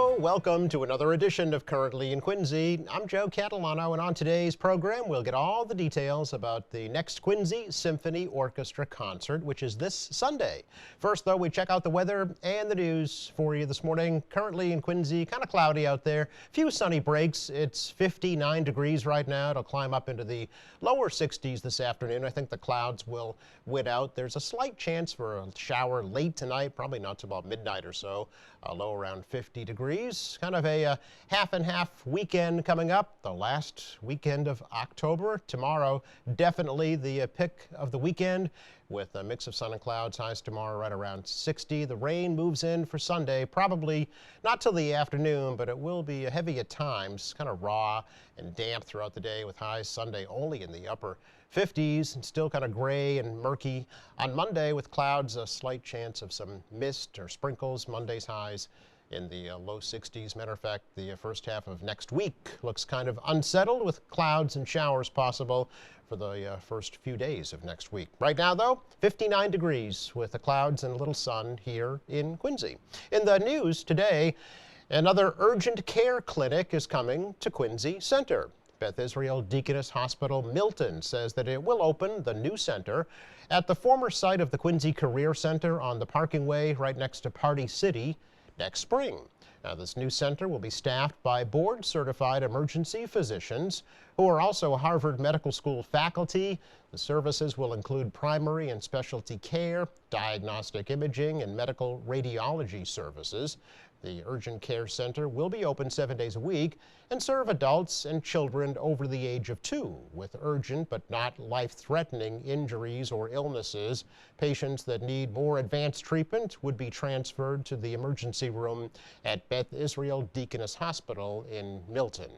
Hello, welcome to another edition of Currently in Quincy. I'm Joe Catalano, and on today's program, we'll get all the details about the next Quincy Symphony Orchestra concert, which is this Sunday. First, though, we check out the weather and the news for you this morning. Currently in Quincy, kind of cloudy out there. Few sunny breaks. It's 59 degrees right now. It'll climb up into the lower 60s this afternoon. I think the clouds will win out. There's a slight chance for a shower late tonight, probably not till about midnight or so. A low around 50 degrees. Kind of a half and half weekend coming up, the last weekend of October. Tomorrow, definitely the pick of the weekend with a mix of sun and clouds. Highs tomorrow right around 60. The rain moves in for Sunday, probably not till the afternoon, but it will be heavy at times, kind of raw and damp throughout the day with highs Sunday only in the upper 50s and still kind of gray and murky on Monday with clouds, a slight chance of some mist or sprinkles. Monday's highs in the low 60s. Matter of fact, the first half of next week looks kind of unsettled with clouds and showers possible for the first few days of next week. Right now, though, 59 degrees with the clouds and a little sun here in Quincy. In the news today, another urgent care clinic is coming to Quincy Center. Beth Israel Deaconess Hospital Milton says that it will open the new center at the former site of the Quincy Career Center on the parking way right next to Party City next spring. Now, this new center will be staffed by board-certified emergency physicians who are also Harvard Medical School faculty. The services will include primary and specialty care, diagnostic imaging, and medical radiology services. The Urgent Care Center will be open 7 days a week and serve adults and children over the age of 2 with urgent but not life-threatening injuries or illnesses. Patients that need more advanced treatment would be transferred to the emergency room at Beth Israel Deaconess Hospital in Milton.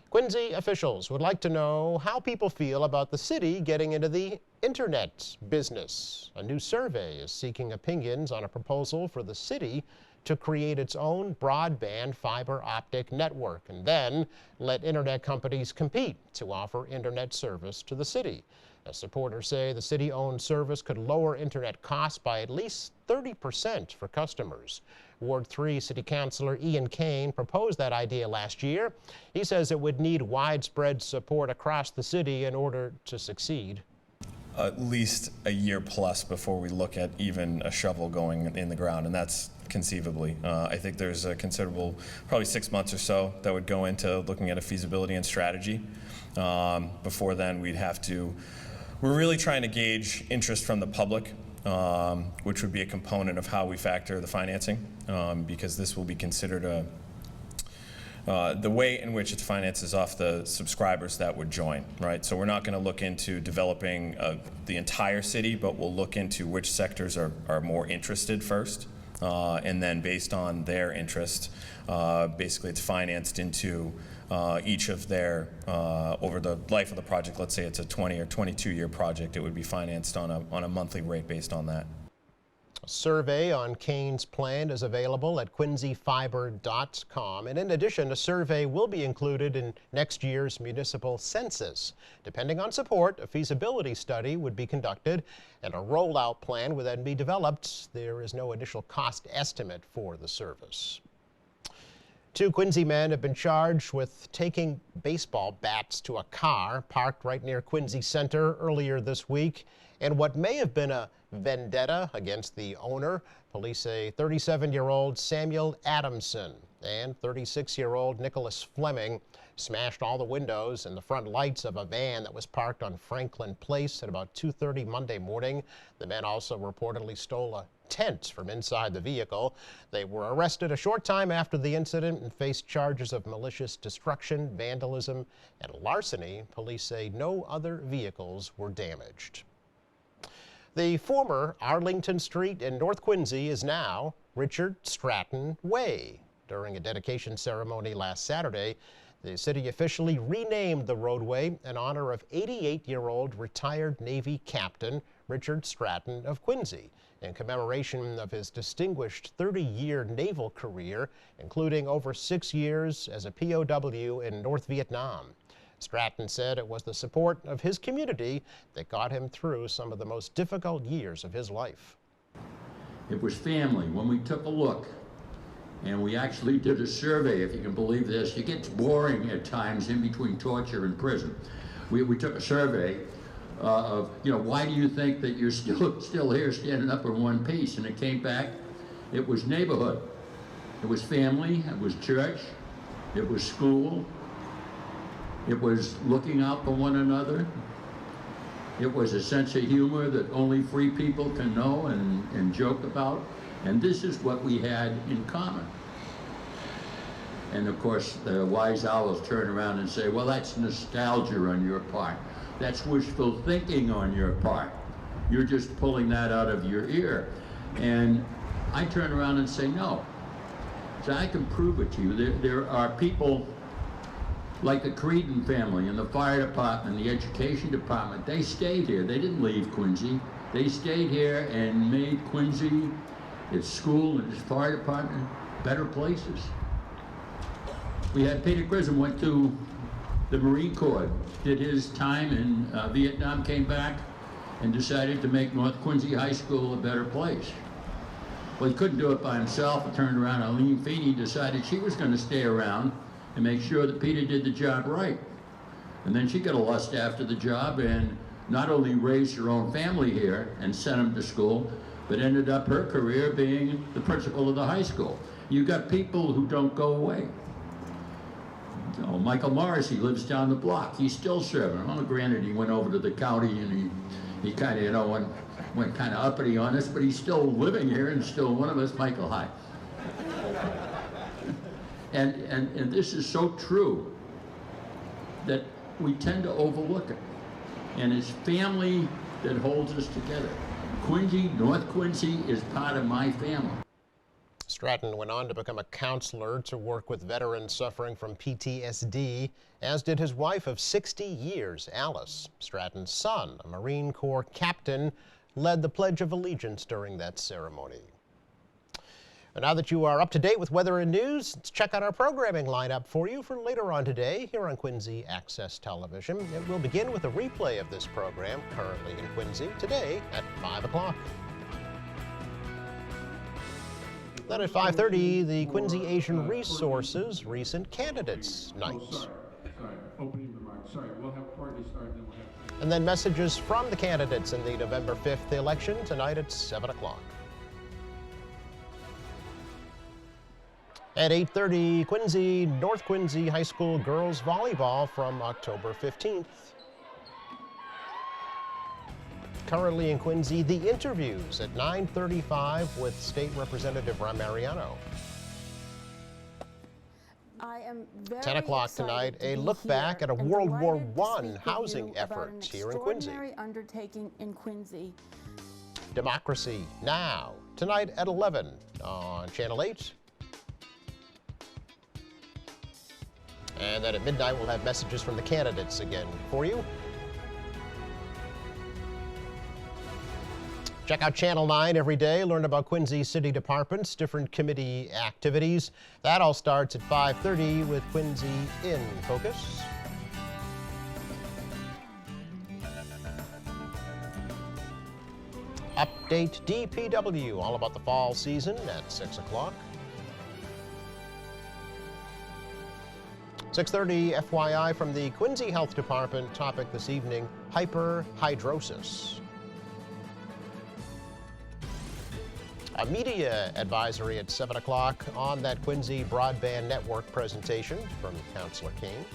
Quincy officials would like to know how people feel about the city getting into the internet business. A new survey is seeking opinions on a proposal for the city to create its own broadband fiber optic network and then let internet companies compete to offer internet service to the city. As supporters say, the city-owned service could lower internet costs by at least 30% for customers. Ward 3 City Councilor Ian Kane proposed that idea last year. He says it would need widespread support across the city in order to succeed. At least a year plus before we look at even a shovel going in the ground, and that's conceivably. I think there's a considerable, probably 6 months or so, that would go into looking at a feasibility and strategy. Before then, we're really trying to gauge interest from the public, which would be a component of how we factor the financing, because this will be considered the way in which it finances off the subscribers that would join, right? So we're not going to look into developing the entire city, but we'll look into which sectors are more interested first, and then based on their interest, basically it's financed into each of their, over the life of the project. Let's say it's a 20 or 22-year project, it would be financed on a monthly rate based on that. A survey on Kane's plan is available at quincyfiber.com. And in addition, a survey will be included in next year's municipal census. Depending on support, a feasibility study would be conducted and a rollout plan would then be developed. There is no initial cost estimate for the service. 2 Quincy men have been charged with taking baseball bats to a car parked right near Quincy Center earlier this week. And what may have been a vendetta against the owner, police say 37-year-old Samuel Adamson and 36-year-old Nicholas Fleming smashed all the windows and the front lights of a van that was parked on Franklin Place at about 2:30 Monday morning. The men also reportedly stole a tent from inside the vehicle. They were arrested a short time after the incident and faced charges of malicious destruction, vandalism, and larceny. Police say no other vehicles were damaged. The former Arlington Street in North Quincy is now Richard Stratton Way. During a dedication ceremony last Saturday, the city officially renamed the roadway in honor of 88-year-old retired Navy Captain Richard Stratton of Quincy, in commemoration of his distinguished 30-year naval career, including over 6 years as a POW in North Vietnam. Stratton said it was the support of his community that got him through some of the most difficult years of his life. It was family. When we took a look And we actually did a survey, if you can believe this. It gets boring at times in between torture and prison. We took a survey of, why do you think that you're still here standing up in one piece? And it came back, it was neighborhood. It was family, it was church, it was school, it was looking out for one another. It was a sense of humor that only free people can know and joke about. And this is what we had in common. And of course, the wise owls turn around and say, well, that's nostalgia on your part. That's wishful thinking on your part. You're just pulling that out of your ear. And I turn around and say, no. So I can prove it to you. There are people like the Creedon family and the fire department, the education department. They stayed here. They didn't leave Quincy. They stayed here and made Quincy, its school and its fire department, better places. We had Peter Grissom went to the Marine Corps, did his time in Vietnam, came back, and decided to make North Quincy High School a better place. Well, he couldn't do it by himself. He turned around, and Eileen Feeney decided she was going to stay around and make sure that Peter did the job right. And then she got a lust after the job and not only raised her own family here and sent them to school, but ended up her career being the principal of the high school. You got people who don't go away. Michael Morrissey lives down the block. He's still serving. Well, granted, he went over to the county and he kind of, went kind of uppity on us, but he's still living here and still one of us. Michael, hi. And this is so true that we tend to overlook it. And it's family that holds us together. Quincy, North Quincy is part of my family. Stratton went on to become a counselor to work with veterans suffering from PTSD, as did his wife of 60 years, Alice. Stratton's son, a Marine Corps captain, led the Pledge of Allegiance during that ceremony. And now that you are up to date with weather and news, let's check out our programming lineup for you for later on today here on Quincy Access Television. It will begin with a replay of this program currently in Quincy today at 5 o'clock. Then at 5:30, the Quincy Asian Resources Recent Candidates Night. Sorry, opening remarks. Sorry, we'll have Courtney start, then we'll have... And then messages from the candidates in the November 5th election tonight at 7 o'clock. At 8:30, Quincy, North Quincy High School girls volleyball from October 15th. Currently in Quincy, the interviews at 9:35 with State Representative Ron Mariano. I am very 10 o'clock tonight, a look back at a World War I housing effort here in Quincy. Undertaking in Quincy. Democracy Now! Tonight at 11 on Channel 8. And then at midnight, we'll have messages from the candidates again for you. Check out Channel 9 every day. Learn about Quincy City Departments, different committee activities. That all starts at 5:30 with Quincy in Focus. Update DPW, all about the fall season at 6 o'clock. 6:30 FYI from the Quincy Health Department. Topic this evening, hyperhidrosis. A media advisory at 7 o'clock on that Quincy Broadband Network presentation from Councilor King.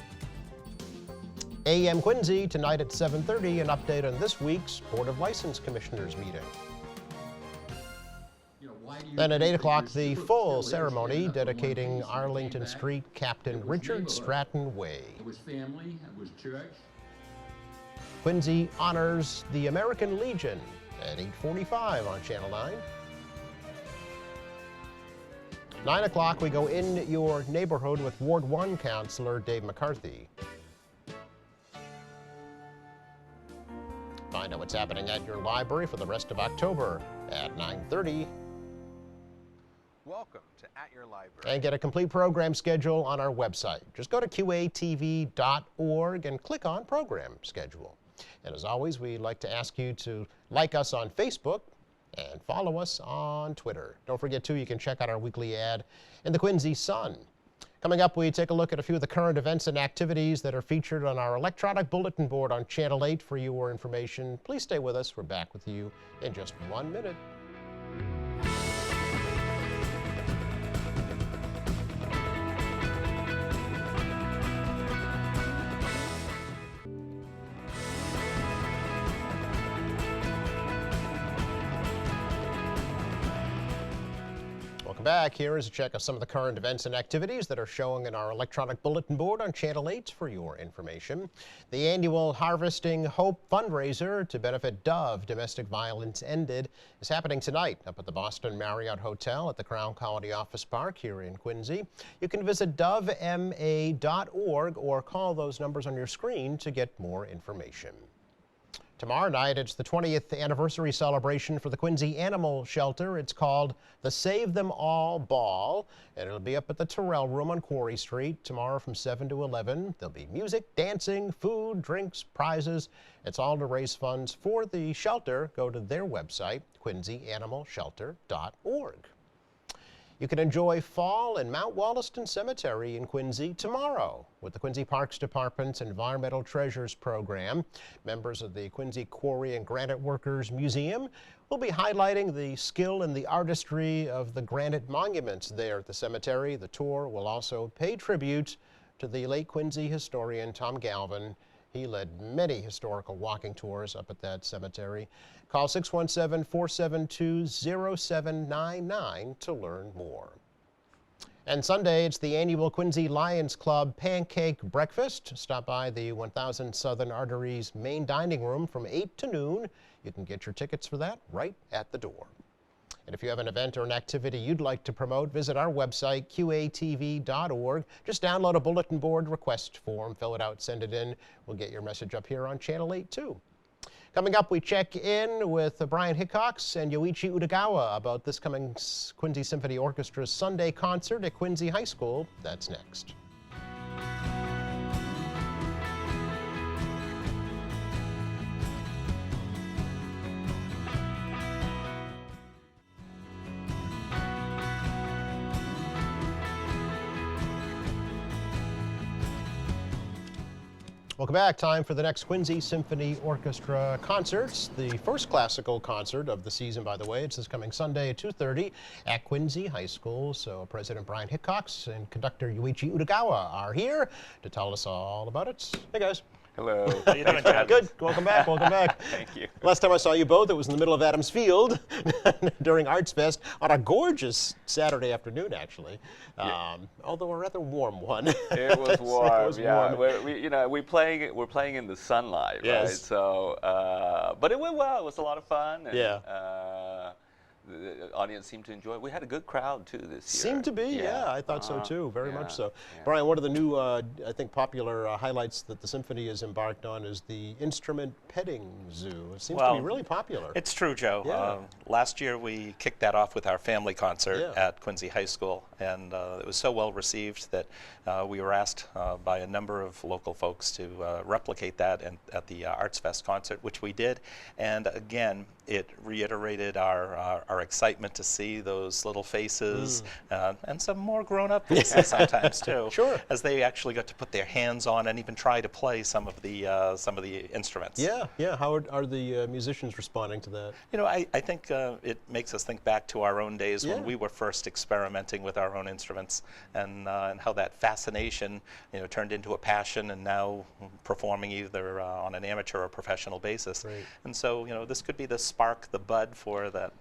AM Quincy tonight at 7:30, an update on this week's Board of License Commissioners meeting. Then at 8 o'clock, the full ceremony dedicating Arlington Street Captain Richard Stratton Way. It was family, it was church. Quincy honors the American Legion at 8:45 on Channel 9. 9 o'clock, we go in your neighborhood with Ward 1 Councilor Dave McCarthy. Find out what's happening at your library for the rest of October at 9:30. Welcome to At Your Library. And get a complete program schedule on our website. Just go to qatv.org and click on Program Schedule. And as always, we'd like to ask you to like us on Facebook And follow us on Twitter. Don't forget, too, you can check out our weekly ad in the Quincy Sun. Coming up, we take a look at a few of the current events and activities that are featured on our electronic bulletin board on Channel 8 for your information. Please stay with us. We're back with you in just 1 minute. Welcome back. Here is a check of some of the current events and activities that are showing in our electronic bulletin board on Channel 8 for your information. The annual Harvesting Hope fundraiser to benefit Dove Domestic Violence Ended is happening tonight up at the Boston Marriott Hotel at the Crown Colony Office Park here in Quincy. You can visit dovema.org or call those numbers on your screen to get more information. Tomorrow night, it's the 20th anniversary celebration for the Quincy Animal Shelter. It's called the Save Them All Ball, and it'll be up at the Terrell Room on Quarry Street tomorrow from 7 to 11. There'll be music, dancing, food, drinks, prizes. It's all to raise funds for the shelter. Go to their website, quincyanimalshelter.org. You can enjoy fall in Mount Wollaston Cemetery in Quincy tomorrow with the Quincy Parks Department's Environmental Treasures Program. Members of the Quincy Quarry and Granite Workers Museum will be highlighting the skill and the artistry of the granite monuments there at the cemetery. The tour will also pay tribute to the late Quincy historian Tom Galvin. He led many historical walking tours up at that cemetery. Call 617-472-0799 to learn more. And Sunday, it's the annual Quincy Lions Club Pancake Breakfast. Stop by the 1000 Southern Arteries main dining room from 8 to noon. You can get your tickets for that right at the door. And if you have an event or an activity you'd like to promote, visit our website, qatv.org. Just download a bulletin board request form, fill it out, send it in. We'll get your message up here on Channel 8, too. Coming up, we check in with Brian Hickox and Yoichi Utagawa about this coming Quincy Symphony Orchestra's Sunday concert at Quincy High School. That's next. Welcome back. Time for the next Quincy Symphony Orchestra concerts. The first classical concert of the season, by the way. It's this coming Sunday at 2:30 at Quincy High School. So President Brian Hickox and conductor Yoichi Utagawa are here to tell us all about it. Hey, guys. Hello. How you doing, Chad? Good. Welcome back. Welcome back. Thank you. Last time I saw you both, it was in the middle of Adams Field during Arts Fest on a gorgeous Saturday afternoon, actually. Although a rather warm one. It was warm. It was yeah. warm. We're playing in the sunlight, Yes. right? So, but it went well. It was a lot of fun. And, Yeah. The audience seemed to enjoy it. We had a good crowd too this year. Seemed to be, yeah. I thought so too, very much so. Yeah. Brian, one of the new, I think, popular highlights that the symphony has embarked on is the instrument petting zoo. It seems to be really popular. It's true, Joe. Yeah. Last year we kicked that off with our family concert Yeah. at Quincy High School, and it was so well received that we were asked by a number of local folks to replicate that at the Arts Fest concert, which we did. And again, it reiterated our excitement to see those little faces and some more grown-up faces sometimes too, Sure. as they actually got to put their hands on and even try to play some of the instruments. Yeah, yeah. How are the musicians responding to that? You know, I think it makes us think back to our own days Yeah. when we were first experimenting with our own instruments, and how that fascination, turned into a passion, and now performing either on an amateur or professional basis. Right. And so, this could be the spark, the bud for that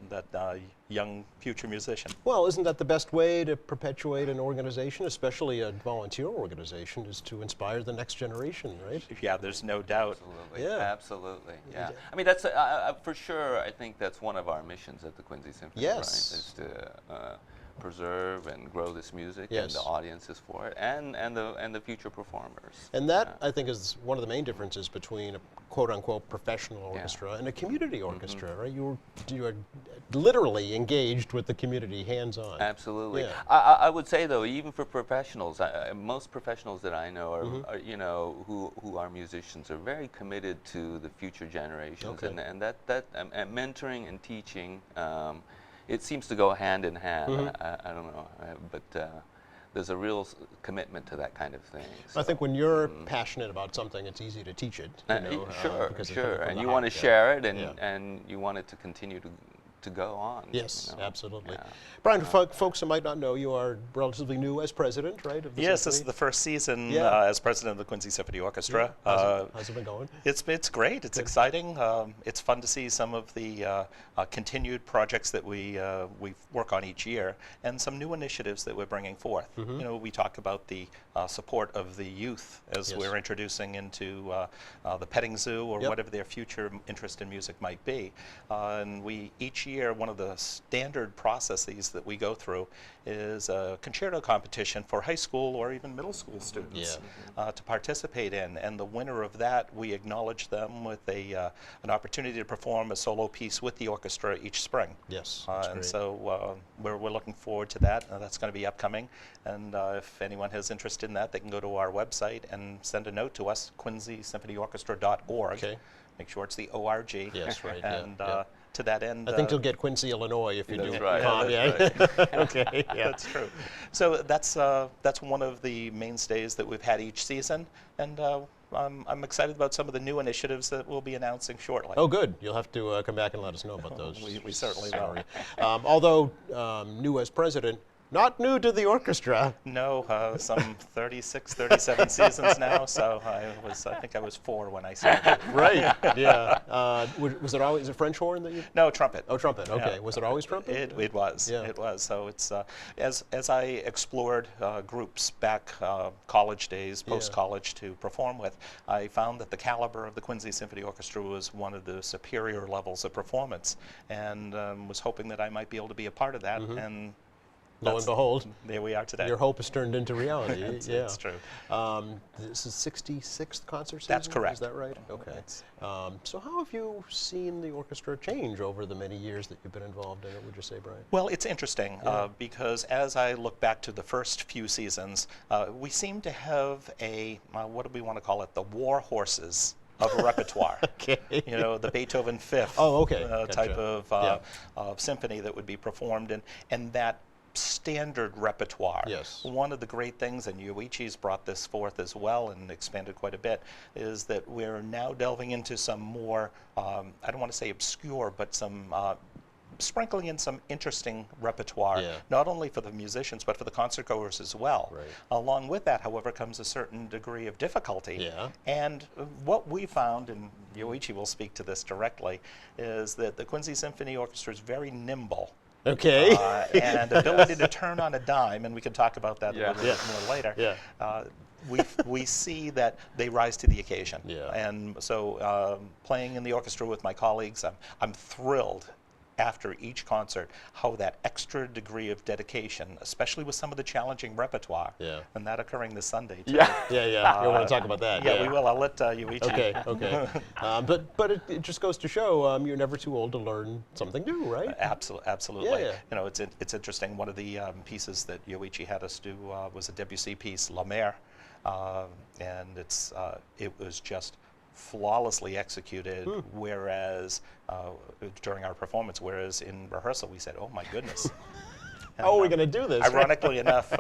young future musician. Well, isn't that the best way to perpetuate an organization, especially a volunteer organization, is to inspire the next generation, right? Yeah, there's no doubt. Absolutely. Yeah. Absolutely. Yeah. I mean, that's for sure. I think that's one of our missions at the Quincy Symphony. Yes. Right? Is to preserve and grow this music, and Yes. the audiences for it, and the future performers. And that, I think, is one of the main differences between a quote-unquote professional orchestra and a community orchestra, right? You are literally engaged with the community, hands-on. Absolutely. Yeah. I would say though, even for professionals, most professionals that I know are you know, who are musicians, are very committed to the future generations, Okay. and and mentoring and teaching, it seems to go hand in hand. I don't know, but there's a real commitment to that kind of thing. I think when you're passionate about something, it's easy to teach it. You know, Sure, because it's coming sure, from and the you want to heart, yeah. share it, and Yeah. and you want it to continue to go on. Yes, you know? absolutely. Yeah. Brian, for folks who might not know, you are relatively new as president, right? Of the Yes, this is symphony? the first season Yeah. as president of the Quincy Symphony Orchestra. How's it been going? It's great. It's exciting. It's fun to see some of the continued projects that we work on each year, and some new initiatives that we're bringing forth. You know, we talk about the support of the youth as Yes. we're introducing into the petting zoo or Yep. whatever their future interest in music might be. And we each year, one of the standard processes that we go through is a concerto competition for high school or even middle school students to participate in, and the winner of that, we acknowledge them with an opportunity to perform a solo piece with the orchestra each spring. Yes, that's And great. so we're looking forward to that. That's going to be upcoming, and if anyone has interest in that, they can go to our website and send a note to us, QuincySymphonyOrchestra.org. Okay. Make sure it's the ORG. Yes, right, yeah, And yeah. to that end, I think you'll get Quincy, Illinois, if you That's do. right. Tom, That's Okay. Yeah. That's true. So that's one of the mainstays that we've had each season, and I'm excited about some of the new initiatives that we'll be announcing shortly. Oh, good. You'll have to come back and let us know about those. We certainly will. Sorry. Although new as president, not new to the orchestra. No, some 36, 37 seasons now. So I think I was 4 when I started. Right. Yeah. Was it always a French horn that you? No, trumpet. Oh, trumpet. Okay. Yeah. Was it always trumpet? It was. Yeah. It was. So it's as I explored groups back college days, post college to perform with, I found that the caliber of the Quincy Symphony Orchestra was one of the superior levels of performance, and was hoping that I might be able to be a part of that. And Lo and behold, there we are today. your hope has turned into reality. Yeah. It's true. This is 66th concert season? That's correct. Is that right? Okay. That's- So how have you seen the orchestra change over the many years that you've been involved in it, would you say, Brian? Well, it's interesting because as I look back to the first few seasons, we seem to have a, what do we want to call it, the war horses of a repertoire. Okay. You know, the Beethoven Fifth Oh, okay. type Gotcha. of symphony that would be performed, and that standard repertoire. Yes. One of the great things, and Yoichi's brought this forth as well and expanded quite a bit, is that we're now delving into some more, I don't want to say obscure, but some sprinkling in some interesting repertoire, Yeah. not only for the musicians, but for the concertgoers as well. Right. Along with that, however, comes a certain degree of difficulty. Yeah. And what we found, and Yoichi will speak to this directly, is that the Quincy Symphony Orchestra is very nimble. Okay. And ability to turn on a dime, and we can talk about that a little bit more later. Yeah. We see that they rise to the occasion. Yeah. And so playing in the orchestra with my colleagues, I'm thrilled after each concert how that extra degree of dedication, especially with some of the challenging repertoire, Yeah. and that occurring this Sunday too. Yeah. You want to talk about that? Yeah, we will. I'll let Yoichi. Okay. But it just goes to show you're never too old to learn something new, right? Absolutely. Yeah. You know, it's interesting. One of the pieces that Yoichi had us do was a Debussy piece, La Mer, and it was just flawlessly executed. Whereas during our performance, whereas in rehearsal we said, "Oh my goodness." How are we going to do this? Ironically enough,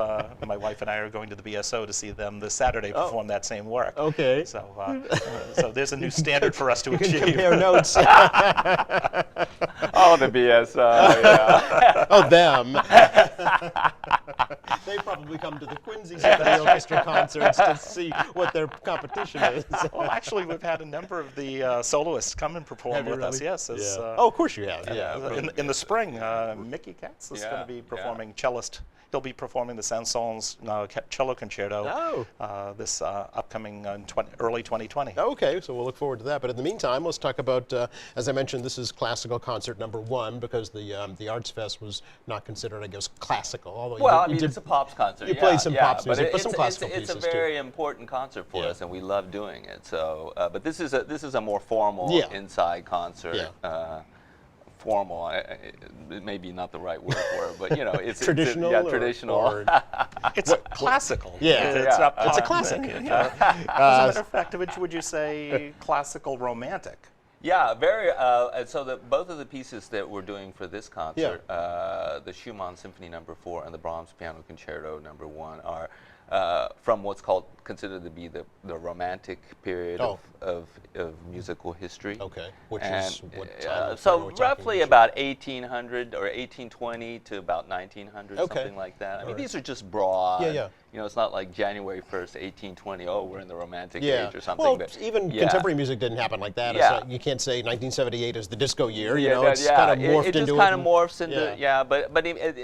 my wife and I are going to the BSO to see them this Saturday perform that same work. Okay. So there's a new standard for us to You can achieve. compare notes. Oh, the BS. Yeah. Oh, them. They probably come to the Quincy Symphony Orchestra concerts to see what their competition is. Well, actually, we've had a number of the soloists come and perform Have you with us. really? Yes. Yeah. Oh, of course you have. Yeah. In the spring, Mickey Katz is Yeah, going to be yeah. performing cellist he'll be performing the Saint-Saëns cello concerto this upcoming early 2020. Okay, so we'll look forward to that. But in the meantime, let's talk about, as I mentioned, this is classical concert number 1 because the Arts Fest was not considered, I guess, classical. Although Well, you I mean, did, it's a pops concert. you yeah, played some yeah, pops music, but some classical it's a pieces, too. very important concert for Yeah. us, and we love doing it. So, but this is a more formal Yeah. inside concert. Yeah. Formal, maybe not the right word for it, but it's Traditional? yeah, traditional. Or It's classical. Yeah. It's not It's a pop. classic. As a matter of fact, would you say classical romantic? Yeah, very. And so both of the pieces that we're doing for this concert, the Schumann Symphony No. 4 and the Brahms Piano Concerto No. 1, are from what's considered to be the romantic period of musical history. Okay, which And, is what time so frame we're talking roughly about 1800 or 1820 to about 1900, Okay. something like that. I mean, right. these are just broad. Yeah, yeah. It's not like January 1st, 1820. Oh, we're in the Romantic Yeah. age or something. Well, but, even yeah. contemporary music didn't happen like that. Yeah. It's not, you can't say 1978 is the disco year. You Yeah, know, that- it's yeah, kind of morphed it just into kind it. of morphs into yeah. but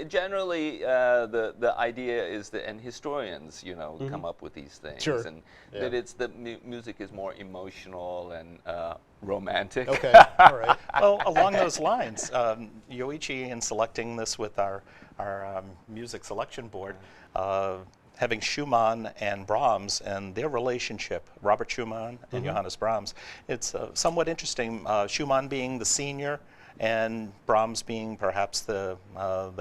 generally the idea is that, and historians come up with these things, Sure. and Yeah. that it's the music is more emotional and romantic. Okay, all right. Well, along those lines, Yoichi, in selecting this with our music selection board, having Schumann and Brahms and their relationship, Robert Schumann and Johannes Brahms, it's somewhat interesting. Schumann being the senior, and Brahms being perhaps the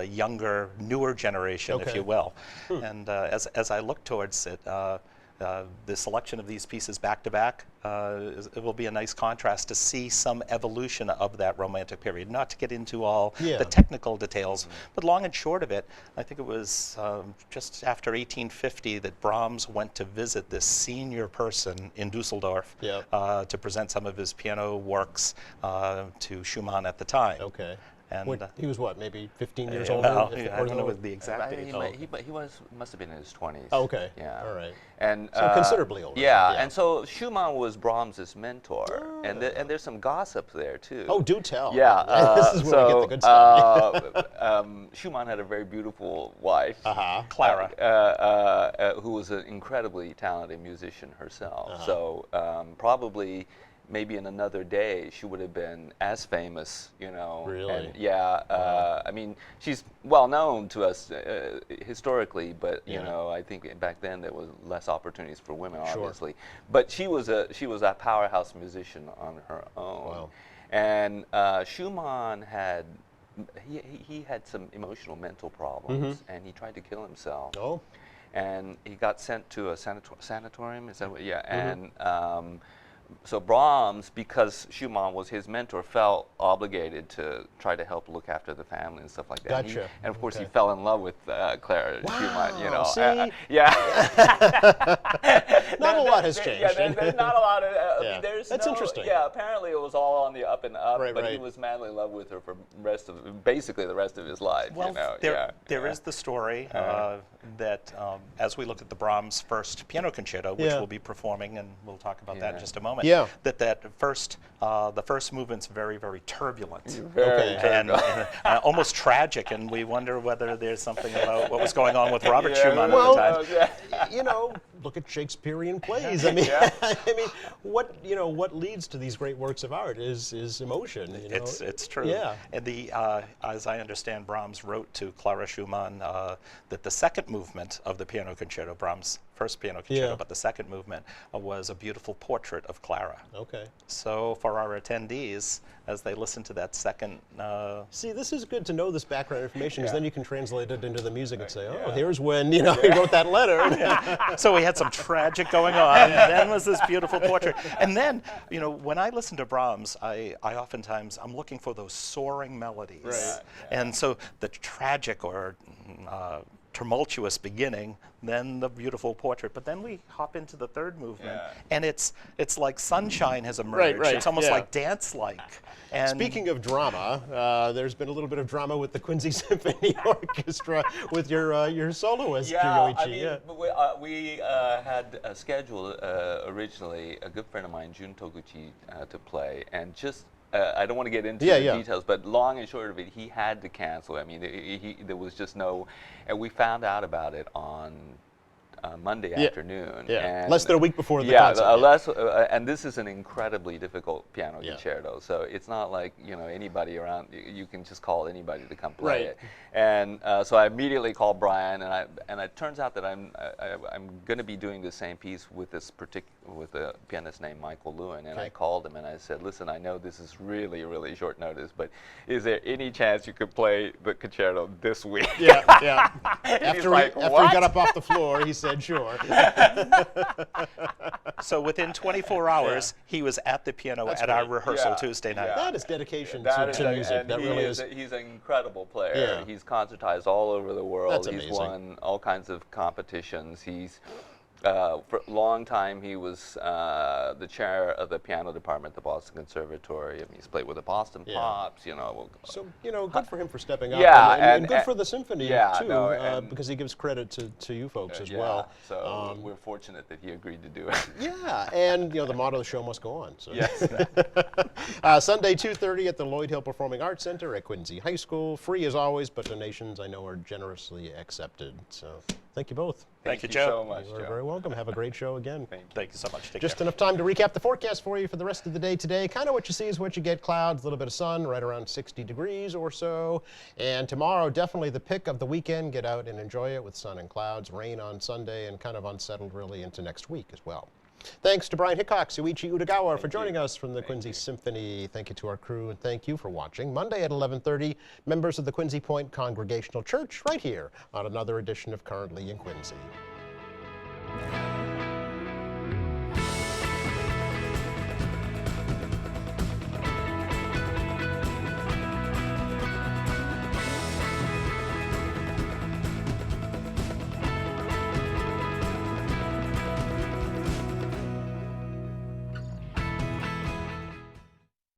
younger, newer generation, if Okay. you will. And as I look towards it, the selection of these pieces back to back, it will be a nice contrast to see some evolution of that romantic period. Not to get into all Yeah. the technical details, but long and short of it, I think it was just after 1850 that Brahms went to visit this senior person in Dusseldorf Yep. to present some of his piano works to Schumann at the time. Okay. And He was what, maybe 15 years well, older? I don't know the exact I date. mean, he must have been in his 20s. Oh, okay. Yeah. All right. And So considerably older. Yeah, Yeah. and so Schumann was Brahms's mentor, and there's some gossip there too. Oh, do tell. Yeah. This is where we get the good stuff. Schumann had a very beautiful wife, Clara. who was an incredibly talented musician herself. So probably. Maybe in another day she would have been as famous, Really? And I mean, she's well known to us historically, but I think back then there was less opportunities for women, obviously. But she was a powerhouse musician on her own. Wow. And Schumann had he had some emotional mental problems, and he tried to kill himself. Oh. And he got sent to a sanatorium. Is that what? Yeah. And so Brahms, because Schumann was his mentor, felt obligated to try to help look after the family and stuff like that. Gotcha. And of course, he Okay. fell in love with Clara Schumann. See? Yeah. Not a lot has changed. Yeah, there's not a lot of. I Yeah. mean, there's That's interesting. Yeah, apparently it was all on the up and up, Right, but he right. was madly in love with her for basically the rest of his life. Well, there is the story that as we look at the Brahms first piano concerto, which Yeah. we'll be performing, and we'll talk about that in Yeah. just a moment. Yeah. That first, the first movement's very, very turbulent. Okay. And almost tragic, and we wonder whether there's something about what was going on with Robert Schumann Well, at the time. Look at Shakespearean plays. I mean, what leads to these great works of art is emotion. It's true. Yeah. And as I understand, Brahms wrote to Clara Schumann that the second movement of the piano concerto, Brahms' first piano concerto, Yeah. but the second movement was a beautiful portrait of Clara. Okay. So for our attendees, as they listen to that second, See, this is good to know this background information, because then you can translate it into the music and say, oh, here's when he wrote that letter. so we had some tragic going on, then was this beautiful portrait. And then, when I listen to Brahms, I oftentimes, I'm looking for those soaring melodies. Right. And so the tragic or tumultuous beginning, then the beautiful portrait. But then we hop into the third movement, and it's like sunshine has emerged. right, It's almost yeah. like dance-like. And Speaking of drama, there's been a little bit of drama with the Quincy Symphony Orchestra with your soloist, Yoichi. I mean, we had scheduled originally a good friend of mine, Jun Toguchi, to play, and just I don't want to get into Yeah, the yeah. details, but long and short of it, he had to cancel. I mean, there was just no, and we found out about it on Monday afternoon. Yeah, And less than a week before the concert. and this is an incredibly difficult piano Yeah. concerto, so it's not like anybody around. You can just call anybody to come play Right. it. And so I immediately called Brian, and it turns out that I'm going to be doing the same piece with with a pianist named Michael Lewin, and I called him and I said, listen, I know this is really, really short notice, but is there any chance you could play the concerto this week? Yeah, yeah. And he's After like, he got "What?" up off the floor, he said, sure. So within 24 hours, he was at the piano That's at our great. rehearsal Yeah, Tuesday night. yeah. That is dedication That is to a- music. and That he really is. He's an incredible player. Yeah. He's concertized all over the world. That's He's amazing. won all kinds of competitions. He's for a long time he was the chair of the piano department at the Boston Conservatory. I mean, he's played with the Boston Yeah. Pops. So, good for him for stepping up. Yeah, and good and- for the symphony, yeah, too, no, and- because he gives credit to you folks as yeah, well. So we're fortunate that he agreed to do it. Yeah, and the motto of the show must go on. So. Yes. Sunday, 2:30 at the Lloyd Hill Performing Arts Center at Quincy High School. Free as always, but donations I know are generously accepted. So thank you both. Thank you, so Joe. much, You're Joe. very welcome. Have a great show again. Thank you so much. Take Just care. enough time to recap the forecast for you for the rest of the day today. Kind of what you see is what you get. Clouds, a little bit of sun, right around 60 degrees or so. And tomorrow, definitely the pick of the weekend. Get out and enjoy it with sun and clouds, rain on Sunday, and kind of unsettled really into next week as well. Thanks to Brian Hickok, Suichi Utagawa for joining us from the Quincy Symphony. Thank you to our crew, and thank you for watching. Monday at 11:30, members of the Quincy Point Congregational Church right here on another edition of Currently in Quincy.